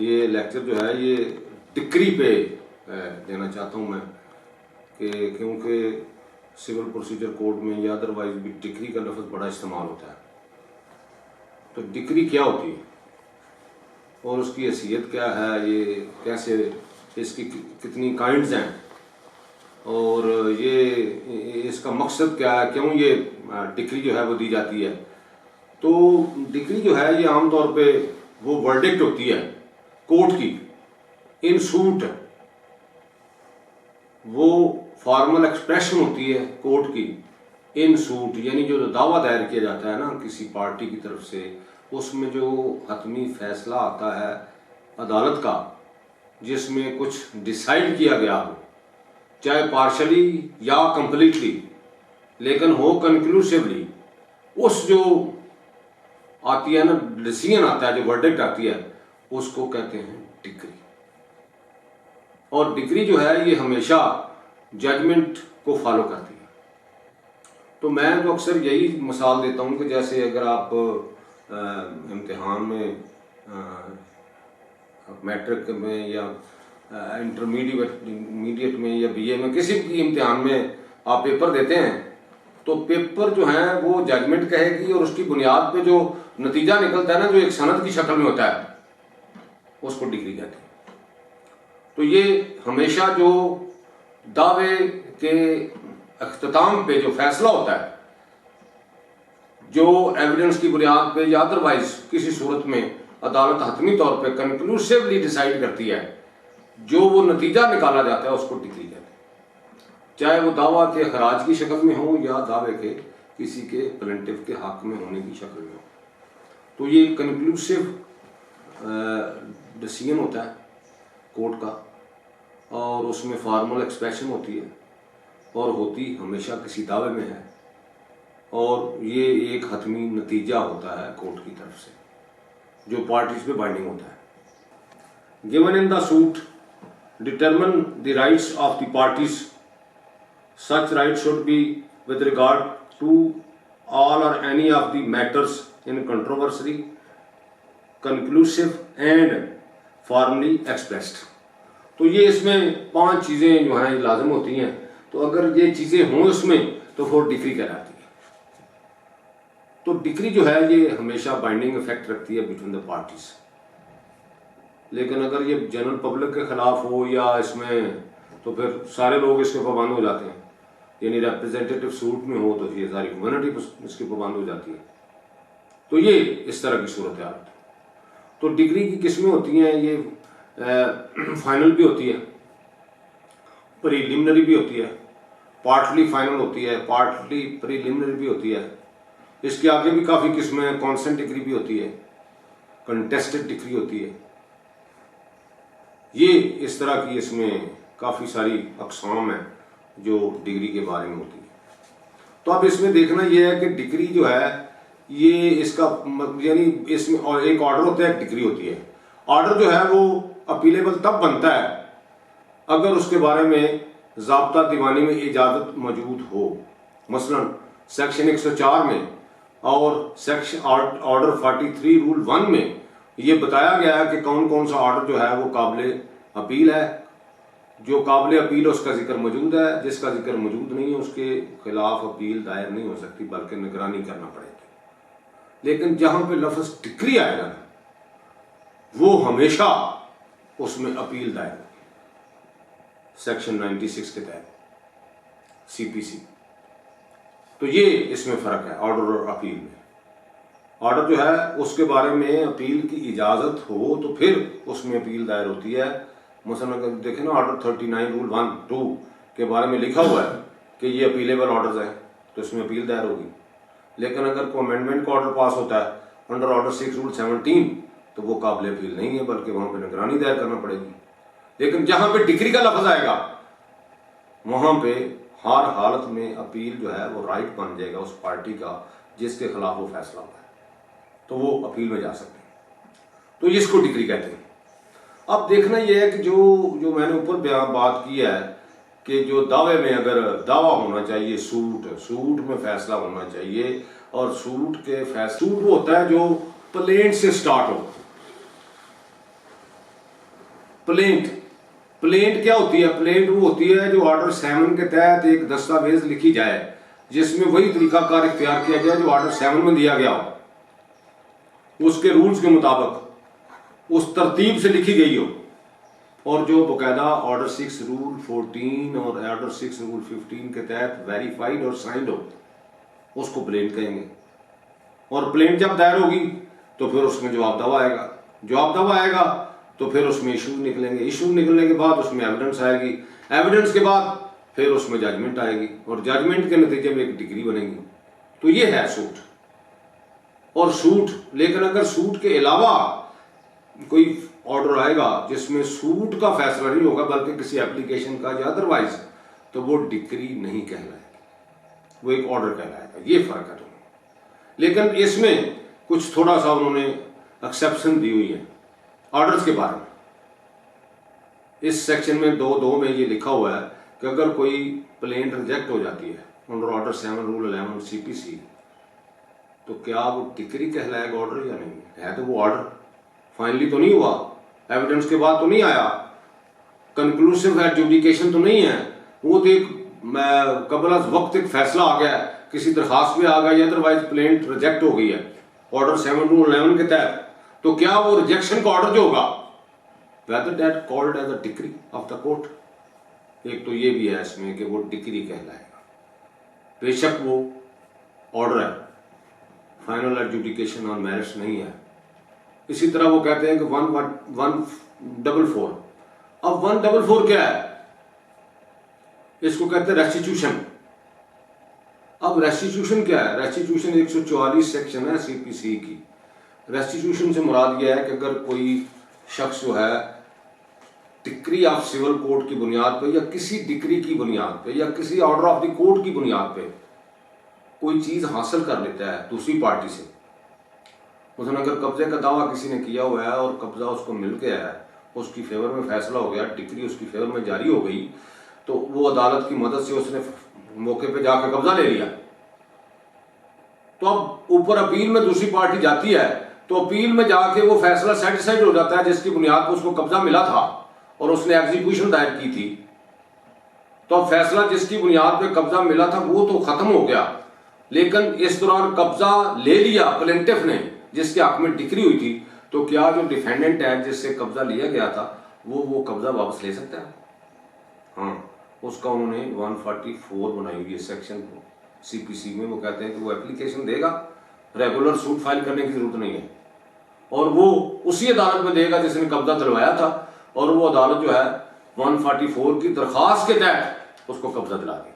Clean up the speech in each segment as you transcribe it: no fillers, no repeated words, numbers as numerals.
ये लेक्चर जो है ये डिक्री पे देना चाहता हूँ मैं कि क्योंकि सिविल प्रोसीजर कोड में या अदरवाइज भी डिक्री का लफ्ज़ बड़ा इस्तेमाल होता है। तो डिक्री क्या होती है और उसकी हैसियत क्या है, ये कैसे, इसकी कितनी काइंड्स हैं और ये इसका मकसद क्या है, क्यों ये डिक्री जो है वो दी जाती है। तो डिक्री जो है ये आमतौर पे वो वर्डिक्ट होती है कोर्ट की इन सूट, वो फॉर्मल एक्सप्रेशन होती है कोर्ट की इन सूट, यानी जो दावा दायर किया जाता है ना किसी पार्टी की तरफ से, उसमें जो हतमी फैसला आता है अदालत का जिसमें कुछ डिसाइड किया गया हो, चाहे पार्शली या कंप्लीटली, लेकिन हो कंक्लूसिवली, उस जो आती है ना डिसीजन आता है, जो वर्डिक्ट आती है, उसको कहते हैं डिक्री। और डिक्री जो है ये हमेशा जजमेंट को फॉलो करती है। तो मैं तो अक्सर यही मिसाल देता हूँ कि जैसे अगर आप इम्तिहान में मैट्रिक में या इंटरमीडिएट में या बीए में किसी भी इम्तिहान में आप पेपर देते हैं, तो पेपर जो है वो जजमेंट कहेगी और उसकी बुनियाद पे जो नतीजा निकलता है ना, जो एक सनद की शक्ल में होता है, उसको डिग्री कहते हैं। तो ये हमेशा जो दावे के अख्ताम पे जो फैसला होता है, जो एविडेंस की बुनियाद पे या अदरवाइज किसी सूरत में अदालत हतमी तौर पे कंक्लूसिवली डिसाइड करती है, जो वो नतीजा निकाला जाता है उसको डिग्री कहते हैं, चाहे वो दावा के खराज की शक्ल में हो या दावे के किसी के प्लेंटिफ के हक में होने की शक्ल में हो। तो ये कंक्लूसिव डिसीजन होता है कोर्ट का और उसमें फॉर्मल एक्सप्रेशन होती है और होती हमेशा किसी दावे में है, और ये एक हतमी नतीजा होता है कोर्ट की तरफ से जो पार्टीज पे बाइंडिंग होता है। Given in the suit determine the rights of the parties. Such rights should be with regard to all or any of the matters in controversy, conclusive and formally expressed. तो ये इसमें 5 चीज़ें जो हैं लाजम होती हैं, तो अगर ये चीज़ें हों उसमें तो वो डिक्री कहलाती है। तो डिक्री जो है ये हमेशा बाइंडिंग इफेक्ट रखती है बिटवीन द पार्टीज। लेकिन अगर ये जनरल पब्लिक के खिलाफ हो या इसमें, तो फिर सारे लोग इसके पाबंद हो जाते हैं, यानी रिप्रेजेंटेटिव सूट में हो तो ये सारी कम्युनिटी इसके पाबंद हो जाती है। तो ये इस तरह की सूरत हाल। तो डिग्री की किस्में होती हैं, ये फाइनल भी होती है, प्रीलिमिनरी भी होती है, पार्टली फाइनल होती है, पार्टली प्रीलिमिनरी भी होती है। इसके आगे भी काफ़ी किस्में, कॉन्सेंट डिग्री भी होती है, कंटेस्टेड डिग्री होती है। ये इस तरह की इसमें काफ़ी सारी अक़साम है जो डिग्री के बारे में होती है। तो अब इसमें देखना ये है कि डिग्री जो है ये इसका यानी इसमें और एक ऑर्डर होता है, एक डिग्री होती है। ऑर्डर जो है वो अपीलेबल तब बनता है अगर उसके बारे में ज़ाब्ता दीवानी में इजाज़त मौजूद हो। मसलन सेक्शन 104 में और सेक्शन ऑर्डर 43 रूल 1 में ये बताया गया है कि कौन कौन सा ऑर्डर जो है वो काबिल अपील है। जो काबिल अपील है उसका जिक्र मौजूद है, जिसका जिक्र मौजूद नहीं है उसके खिलाफ अपील दायर नहीं हो सकती बल्कि निगरानी करना पड़ेगी। लेकिन जहां पे लफ्ज़ डिक्री आएगा ना, वो हमेशा उसमें अपील दायर होगी सेक्शन 96 के तहत CPC। तो ये इसमें फ़र्क है ऑर्डर और अपील में। ऑर्डर जो है उसके बारे में अपील की इजाज़त हो तो फिर उसमें अपील दायर होती है। मसलन अगर देखें ना ऑर्डर 39 रूल 1-2 के बारे में लिखा हुआ है कि ये अपीलेबल ऑर्डर्स हैं, तो इसमें अपील दायर होगी। लेकिन अगर कोई अमेंडमेंट का ऑर्डर पास होता है अंडर ऑर्डर 6 रूल 17 तो वो काबिल अपील नहीं है बल्कि वहाँ पर निगरानी दायर करना पड़ेगी। लेकिन जहाँ पे डिक्री का लफ्ज़ आएगा वहाँ पे हर हालत में अपील जो है वो राइट बन जाएगा उस पार्टी का जिसके खिलाफ वो फैसला हुआ है, तो वो अपील में जा सकते हैं। तो इसको डिक्री कहते हैं। अब देखना यह है कि जो मैंने ऊपर बात की है कि जो दावे में अगर दावा होना चाहिए, सूट में फैसला होना चाहिए, और सूट वो होता है जो प्लेंट से स्टार्ट हो। प्लेंट, प्लेंट क्या होती है? प्लेंट वो होती है जो ऑर्डर 7 के तहत एक दस्तावेज लिखी जाए जिसमें वही तरीकाकार इख्तियार किया जाए जो ऑर्डर 7 में दिया गया हो, उसके रूल्स के मुताबिक उस तरतीब से लिखी गई हो, और जो बकायदा ऑर्डर 6 रूल 14 और ऑर्डर 6 रूल 15 के तहत वेरीफाइड और साइंड हो, उसको प्लेंट कहेंगे। और प्लेंट जब दायर होगी तो फिर उसमें जवाब दावा आएगा, जवाब दावा आएगा तो फिर उसमें इशू निकलेंगे, इशू निकलने के बाद उसमें एविडेंस आएगी, एविडेंस के बाद फिर उसमें जजमेंट आएगी, और जजमेंट के नतीजे में एक डिग्री बनेगी। तो ये है सूट और सूट। लेकिन अगर सूट के अलावा कोई ऑर्डर आएगा जिसमें सूट का फैसला नहीं होगा बल्कि किसी एप्लीकेशन का या अदरवाइज, तो वो डिक्री नहीं कहलाएगी, वो एक ऑर्डर कहलाएगा। ये फर्क है दोनों। लेकिन इसमें कुछ थोड़ा सा उन्होंने एक्सेप्शन दी हुई है ऑर्डर्स के बारे में। इस सेक्शन में 2(2) में ये लिखा हुआ है कि अगर कोई प्लेंट रिजेक्ट हो जाती है अंडर ऑर्डर 7 रूल 11 CPC, तो क्या वो डिक्री कहलाएगा ऑर्डर या नहीं? है तो वो ऑर्डर फाइनली तो नहीं हुआ, एविडेंस के बाद तो नहीं आया, कंक्लूसिव एडजुडिकेशन तो नहीं है, वो तो एक कबल अज वक्त एक फैसला आ गया है, किसी दरखास्त में आ गया, अदरवाइज प्लेंट रिजेक्ट हो गई है ऑर्डर 7 रूल 11 के तहत, तो क्या वो रिजेक्शन का ऑर्डर जो होगा whether that called as a decree of the court? एक तो ये भी है इसमें कि वो डिक्री कहलाएगा, बेशक वो ऑर्डर है, फाइनल एडजुडिकेशन ऑन मैरिट्स नहीं है। इसी तरह वो कहते हैं कि 144। अब 144 क्या है? इसको कहते हैं रेस्टिट्यूशन। अब रेस्टिट्यूशन क्या है? रेस्टिट्यूशन 144 सेक्शन है CPC की। रेस्टिट्यूशन से मुराद यह है कि अगर कोई शख्स जो है डिक्री ऑफ सिविल कोर्ट की बुनियाद पे या किसी डिक्री की बुनियाद पे या किसी ऑर्डर ऑफ द कोर्ट की बुनियाद पे कोई चीज हासिल कर लेता है दूसरी पार्टी से, उसने अगर कब्जे का दावा किसी ने किया हुआ है और कब्जा उसको मिल गया है, उसकी फेवर में फैसला हो गया, डिक्री उसकी फेवर में जारी हो गई, तो वो अदालत की मदद से उसने मौके पे जाकर कब्जा ले लिया। तो अब ऊपर अपील में दूसरी पार्टी जाती है, तो अपील में जाके वो फैसला सेटिस्फाइड हो जाता है जिसकी बुनियाद पर उसको कब्जा मिला था और उसने एग्जीक्यूशन दायर की थी। तो अब फैसला जिसकी बुनियाद पे कब्जा मिला था वो तो खत्म हो गया, लेकिन इस दौरान कब्जा ले लिया प्लेंटिफ ने जिसके हक में डिक्री हुई थी, तो क्या जो डिफेंडेंट है जिससे कब्जा लिया गया था वो कब्जा वापस ले सकता है? हाँ, उसका उन्होंने 144 बनाई हुई है सेक्शन CPC में। वो कहते हैं कि वो एप्लीकेशन देगा, रेगुलर सूट फाइल करने की जरूरत नहीं है, और वो उसी अदालत में देगा जिसने कब्जा दिलवाया था, और वो अदालत जो है 144 की दरखास्त के तहत उसको कब्जा दिला देगी।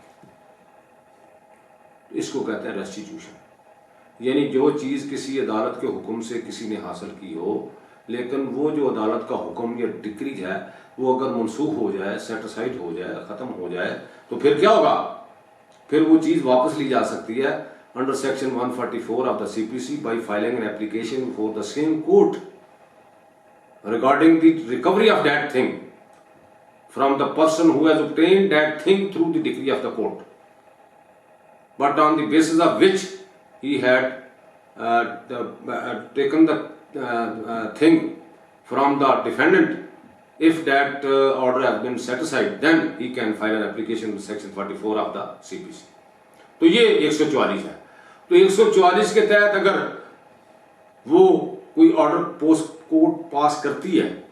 इसको कहते हैं रेस्टिट्यूशन। यानी जो चीज किसी अदालत के हुक्म से किसी ने हासिल की हो, लेकिन वो जो अदालत का हुक्म या डिक्री है वो अगर मनसूख हो जाए, सेटिस्फाइड हो जाए, खत्म हो जाए, तो फिर क्या होगा? फिर वो चीज वापस ली जा सकती है under section 144 of the CPC by filing an application for the same court regarding the recovery of that thing from the person who has obtained that thing through the decree of the court, but on the basis of which he had taken the thing from the defendant. If that order has been satisfied, then he can file an application with section 44 of the CPC. तो ये 144 है। तो 144 के तहत अगर वो कोई order post court पास करती है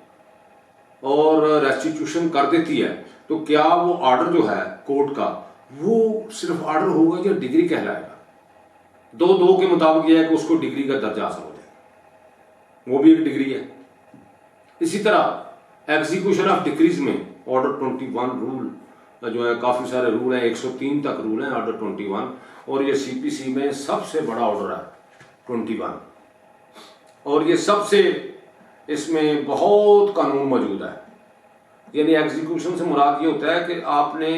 और रेस्टिट्यूशन कर देती है, तो क्या वो ऑर्डर जो है कोर्ट का वो सिर्फ ऑर्डर होगा या डिग्री कहलाएगा? 2(2) के मुताबिक यह है कि उसको डिग्री का दर्जा हासिल हो जाएगा, वो भी एक डिग्री है। इसी तरह एग्जीक्यूशन ऑफ डिक्रीज में ऑर्डर 21 रूल जो है, काफी सारे रूल हैं, 103 तक रूल हैं ऑर्डर 21, और ये CPC में सबसे बड़ा ऑर्डर है 21, और ये सबसे इसमें बहुत कानून मौजूद है। यानी एग्जीक्यूशन से मुराद ये होता है कि आपने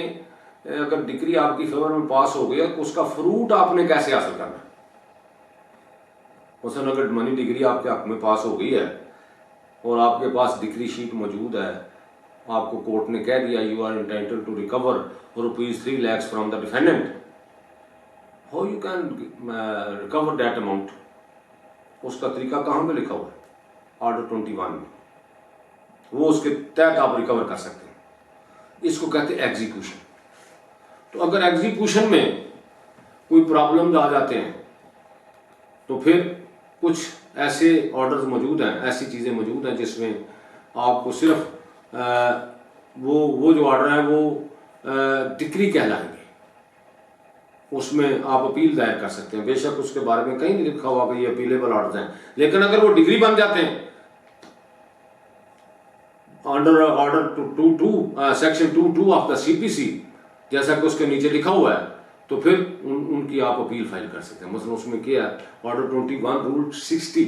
अगर डिक्री आपकी फेवर में पास हो गई तो उसका फ्रूट आपने कैसे हासिल करना है। उसने अगर मनी डिग्री आपके हक में पास हो गई है और आपके पास डिक्री शीट मौजूद है, आपको कोर्ट ने कह दिया you are entitled to recover ₹3 lakh from the defendant, how you can recover that amount? उसका तरीका कहाँ पे लिखा हुआ है? ऑर्डर 21 में। वो उसके तहत आप रिकवर कर सकते हैं। इसको कहते हैं एग्जीक्यूशन। तो अगर एग्जीक्यूशन में कोई प्रॉब्लम आ जाते हैं तो फिर कुछ ऐसे ऑर्डर्स मौजूद हैं, ऐसी चीज़ें मौजूद हैं जिसमें आपको सिर्फ वो जो ऑर्डर है वो डिक्री कहलाएंगे, उसमें आप अपील दायर कर सकते हैं। बेशक उसके बारे में कहीं नहीं लिखा हुआ कि ये अपीलेबल ऑर्डर हैं, लेकिन अगर वो डिग्री बन जाते हैं under order 22 section 22 of the CPC, जैसा कि उसके नीचे लिखा हुआ है, तो फिर उनकी आप अपील फाइल कर सकते हैं। मतलब उसमें क्या है, ऑर्डर 21 रूल 60,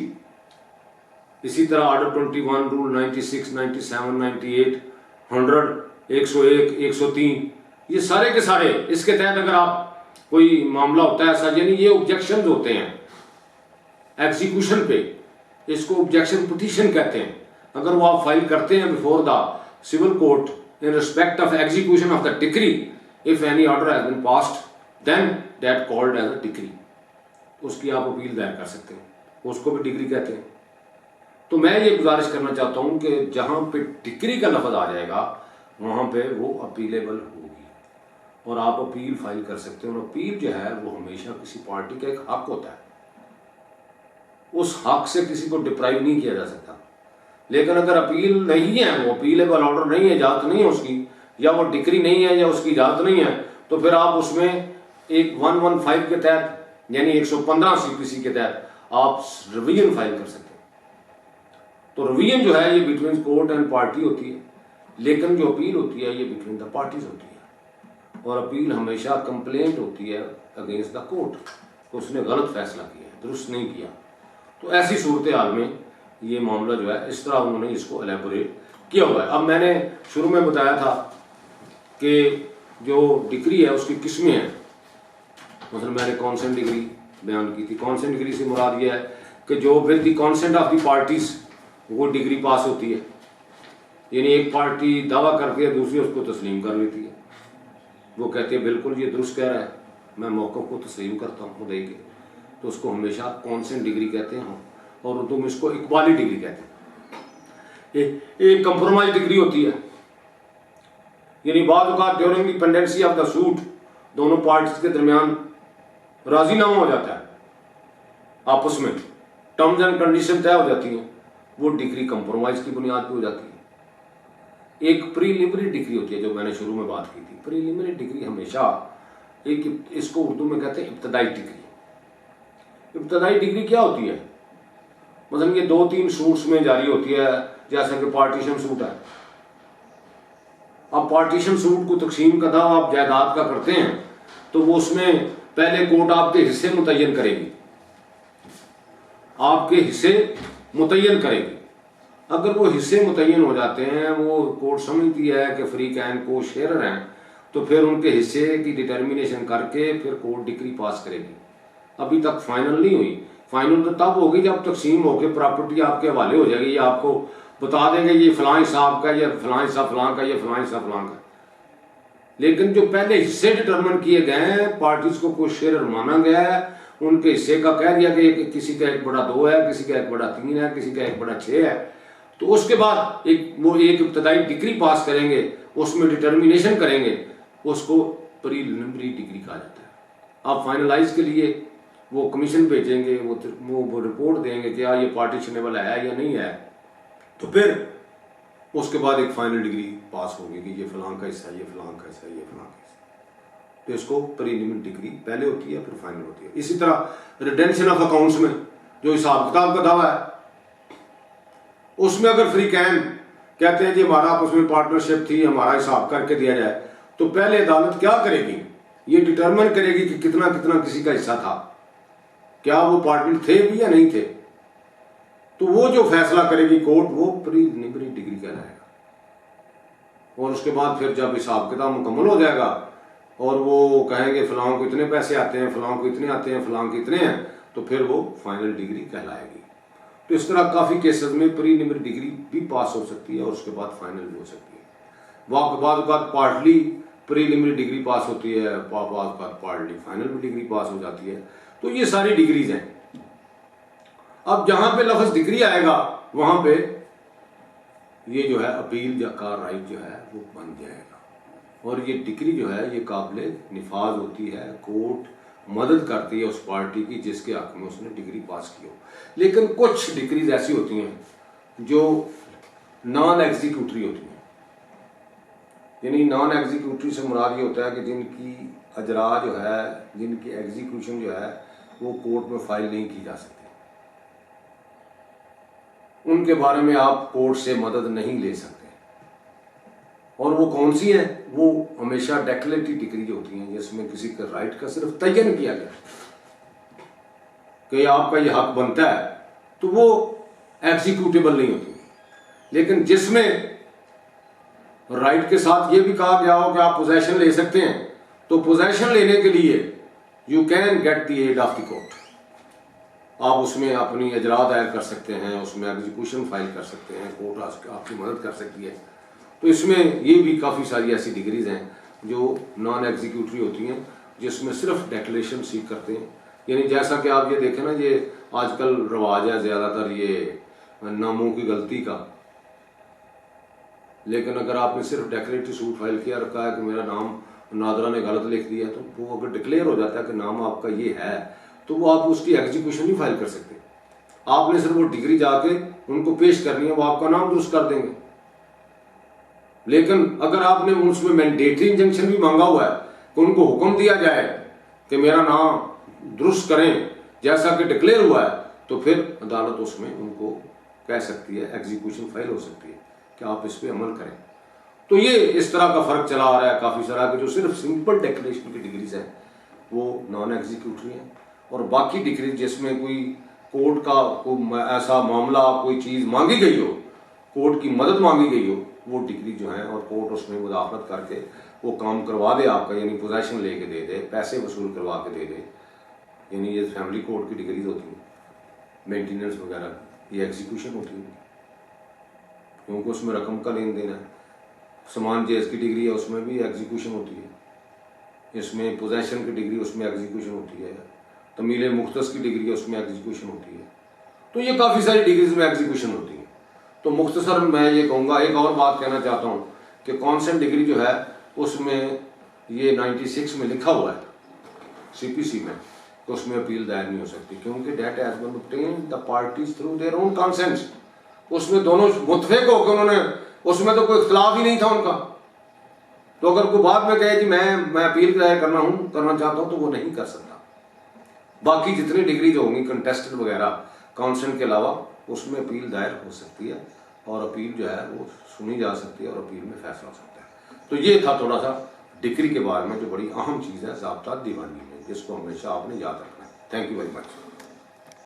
इसी तरह ऑर्डर 21 रूल 96, 97, 98, 100, 101, 103, ये सारे के सारे इसके तहत अगर आप कोई मामला होता है ऐसा, यानी ये ऑब्जेक्शन होते हैं एग्जीक्यूशन पे, इसको ऑब्जेक्शन पिटीशन कहते हैं। अगर वो आप फाइल करते हैं before the civil court in respect of execution of the decree, if any order has been passed then that called as a decree, उसकी आप अपील दायर कर सकते हैं, उसको भी डिग्री कहते हैं। तो मैं ये गुजारिश करना चाहता हूं कि जहां पे डिक्री का लफ्ज आ जाएगा वहां पे वो अपीलेबल होगी और आप अपील फाइल कर सकते हैं। और अपील जो है वो हमेशा किसी पार्टी का एक हक होता है, उस हक से किसी को डिप्राइव नहीं किया जा सकता। लेकिन अगर अपील नहीं है, वो अपीलेबल ऑर्डर नहीं है, इजाजत नहीं है उसकी, या वो डिक्री नहीं है या उसकी इजाजत नहीं है, तो फिर आप उसमें एक 115 के तहत यानी 115 सीपीसी के तहत आप रिवीजन फाइल कर सकते हैं। तो रिवीजन जो है ये बिटवीन कोर्ट एंड पार्टी होती है, लेकिन जो अपील होती है ये बिटवीन द पार्टीज होती है। और अपील हमेशा कंप्लेंट होती है अगेंस्ट द कोर्ट, उसने गलत फैसला किया है, दुरुस्त नहीं किया। तो ऐसी सूरत हाल में ये मामला जो है इस तरह उन्होंने इसको एलेबोरेट किया हुआ है। अब मैंने शुरू में बताया था कि जो डिग्री है उसकी किस्में हैं। मतलब मैंने कॉन्सेंट डिग्री बयान की थी। कॉन्सेंट डिग्री से मुराद ये है कि जो with the consent of the parties वो डिग्री पास होती है, यानी एक पार्टी दावा करके दूसरी उसको तस्लीम कर लेती है। वो कहती है बिल्कुल ये दुरुस्त कह रहा है, मैं मौक़िफ़ को तस्लीम करता हूँ मुद्दई के, तो उसको हमेशा कॉन्सेंट डिग्री कहते हैं और उर्दू में इसको इकबाली डिग्री कहते हैं। एक कंप्रोमाइज डिग्री होती है, यानी बाद औक़ात during the pendency of the suit दोनों पार्टीज के दरमियान राजीनामा हो जाता है, आपस में टर्म्स एंड कंडीशन तय हो जाती हैं, वो डिग्री कंप्रोमाइज की बुनियाद पे हो जाती है। एक प्रीलिमिनरी डिग्री होती है जो मैंने शुरू में बात की थी। प्रीलिमिनरी डिग्री हमेशा एक, इसको उर्दू में कहते हैं इब्तदाई डिग्री। इब्तदाई डिग्री क्या होती है? मतलब ये 2-3 सूट्स में जारी होती है, जैसा कि पार्टीशन सूट है। अब पार्टीशन सूट को तकसीम का दावा आप जायदाद का करते हैं तो वो उसमें पहले कोर्ट आपके हिस्से मुतय्यन करेगी, आपके हिस्से मुतय्यन करेगी। अगर वो हिस्से मुतय्यन हो जाते हैं, वो कोर्ट समझती है कि फ्रीकैन को शेयर हैं, तो फिर उनके हिस्से की डिटर्मिनेशन करके फिर कोर्ट डिक्री पास करेगी। अभी तक फाइनल नहीं हुई। फाइनल तो तब होगी जब तकसीम होकर प्रॉपर्टी आपके हवाले हो जाएगी, ये आपको बता देंगे ये फलां साहब का, ये फलां हिस्सा फलां का, ये फलां हिस्सा फलां का। लेकिन जो पहले हिस्से डिटर्मिन किए गए हैं, पार्टीज को कुछ शेयर माना गया है, उनके हिस्से का कह दिया कि किसी का 1/2 है, किसी का 1/3 है, किसी का 1/6 है, तो उसके बाद वो एक इब्तदाई डिग्री पास करेंगे, उसमें डिटर्मिनेशन करेंगे, उसको प्रीलिमिनरी डिग्री कहा जाता है। आप फाइनलाइज के लिए वो कमीशन भेजेंगे, वो रिपोर्ट देंगे कि ये पार्टीशनेबल है या नहीं है, तो फिर उसके बाद एक फाइनल डिग्री पास होगी कि ये फलां का हिस्सा, ये फलां का हिस्सा, ये फलां का हिस्सा। तो इसको प्रीलिमिनरी डिग्री पहले होती है, फिर फाइनल होती है। इसी तरह रिटेंशन ऑफ अकाउंट्स में जो हिसाब किताब का दावा है, उसमें अगर फ्रीकैन कहते हैं जी हमारा आपस में पार्टनरशिप थी, हमारा हिसाब करके दिया जाए, तो पहले अदालत क्या करेगी? ये डिटरमिन करेगी कि कितना कितना किसी का हिस्सा था, क्या वो पार्टनर थे भी या नहीं थे। तो वो जो फैसला करेगी कोर्ट, वो प्रीलिमिनरी डिग्री कहलाएगा। और उसके बाद फिर जब हिसाब किताब मुकम्मल हो जाएगा और वो कहेंगे फलां को इतने पैसे आते हैं, फलां को इतने आते हैं, फलां को इतने हैं, तो फिर वो फाइनल डिग्री कहलाएगी। तो इस तरह काफ़ी केसेस में प्रीलिमिनरी डिग्री भी पास हो सकती है और उसके बाद फाइनल भी हो सकती है। बाद पार्टली प्रीलिमिनरी डिग्री पास होती है, पार्टली फाइनल भी डिग्री पास हो जाती है। तो ये सारी डिग्रीज हैं। अब जहां पे लफ्ज डिग्री आएगा वहां पे ये जो है अपील का राइट जो है वो बन जाएगा। और ये डिग्री जो है ये काबिल निफाज होती है, कोर्ट मदद करती है उस पार्टी की जिसके हक में उसने डिग्री पास की हो। लेकिन कुछ डिग्रीज ऐसी होती हैं जो नॉन एग्जीक्यूटरी होती हैं, यानी नॉन एग्जीक्यूटरी से मुराद ये होता है कि जिनकी अजरा जो है, जिनकी एग्जीक्यूशन जो है वो कोर्ट में फाइल नहीं की जा सकती, उनके बारे में आप कोर्ट से मदद नहीं ले सकते। और वो कौन सी है? वो हमेशा डेक्लेरेटरी डिग्री होती हैं जिसमें किसी के राइट का सिर्फ तयन किया गया कि आपका ये हक बनता है, तो वो एग्जीक्यूटेबल नहीं होती। लेकिन जिसमें राइट के साथ ये भी कहा गया हो कि आप पोजेशन ले सकते हैं, तो पोजेशन लेने के लिए you can get the aid of the court. आप उसमें अपनी अजरा दायर कर सकते हैं, उसमें एग्जीक्यूशन फाइल कर सकते हैं, कोर्ट आपकी मदद कर सकती है। तो इसमें ये भी काफ़ी सारी ऐसी डिग्रीज हैं जो नॉन एग्जीक्यूटरी होती हैं जिसमें सिर्फ डेक्लेरेशन सीख करते हैं। यानी जैसा कि आप ये देखें ना, ये आजकल रवाज है ज़्यादातर ये नामों की गलती का, लेकिन अगर आपने सिर्फ डेक्लेरेटरी सूट फाइल किया, रखा है कि मेरा नाम नादरा ने गलत लिख दिया, तो वो अगर डिक्लेयर हो जाता है कि नाम आपका ये है, तो वो आप उसकी एग्जीक्यूशन नहीं फाइल कर सकते। आपने सिर्फ वो डिग्री जाके उनको पेश करनी है, वो आपका नाम दुरुस्त कर देंगे। लेकिन अगर आपने उसमें मैंडेटरी इंजंक्शन भी मांगा हुआ है कि उनको हुक्म दिया जाए कि मेरा नाम दुरुस्त करें जैसा कि डिक्लेयर हुआ है, तो फिर अदालत उसमें उनको कह सकती है, एग्जीक्यूशन फाइल हो सकती है कि आप इस पर अमल करें। तो ये इस तरह का फर्क चला आ रहा है काफ़ी सारा कि जो सिर्फ सिंपल डेक्लेरेशन की डिग्रीज हैं वो नॉन एग्जीक्यूटरी हैं, और बाकी डिग्री जिसमें कोई कोर्ट का कोई ऐसा मामला, कोई चीज़ मांगी गई हो, कोर्ट की मदद मांगी गई हो, वो डिग्री जो है और कोर्ट उसमें मुदाखलत करके वो काम करवा दे आपका, यानी पोजेशन लेके दे दे, पैसे वसूल करवा के दे दे, यानी ये फैमिली कोर्ट की डिग्रीज होती हैं, मेंटेनेंस वगैरह, ये एग्जीक्यूशन होती है क्योंकि उसमें रकम का लेन देन है। समान जेज की डिग्री है, उसमें भी एग्जीक्यूशन होती है। इसमें पोजेशन की डिग्री, उसमें एग्जीक्यूशन होती है। तमील मुख्तस की डिग्री है, उसमें एग्जीक्यूशन होती है। तो ये काफ़ी सारी डिग्रीज में एग्जीक्यूशन होती है। तो मुख्तसर मैं ये कहूँगा, एक और बात कहना चाहता हूँ कि कॉन्सेंट डिग्री जो है उसमें ये 96 में लिखा हुआ है CPC में कि उसमें अपील दायर नहीं हो सकती, क्योंकि that has been obtained the parties through their own consents. उसमें दोनों मुतफिक हो कि उन्होंने, उसमें तो कोई इख्तिलाफ ही नहीं था उनका। तो अगर कोई बाद में कहे कि मैं अपील दायर करना चाहता हूँ, तो वो नहीं कर सकता। बाकी जितनी डिग्रीज होंगी कंटेस्टेड वगैरह काउंसिल के अलावा, उसमें अपील दायर हो सकती है और अपील जो है वो सुनी जा सकती है और अपील में फैसला हो सकता है। तो ये था थोड़ा सा डिग्री के बारे में, जो बड़ी अहम चीज़ है ज़ाब्ता दीवानी में, जिसको हमेशा आपने याद रखना है। Thank you very much.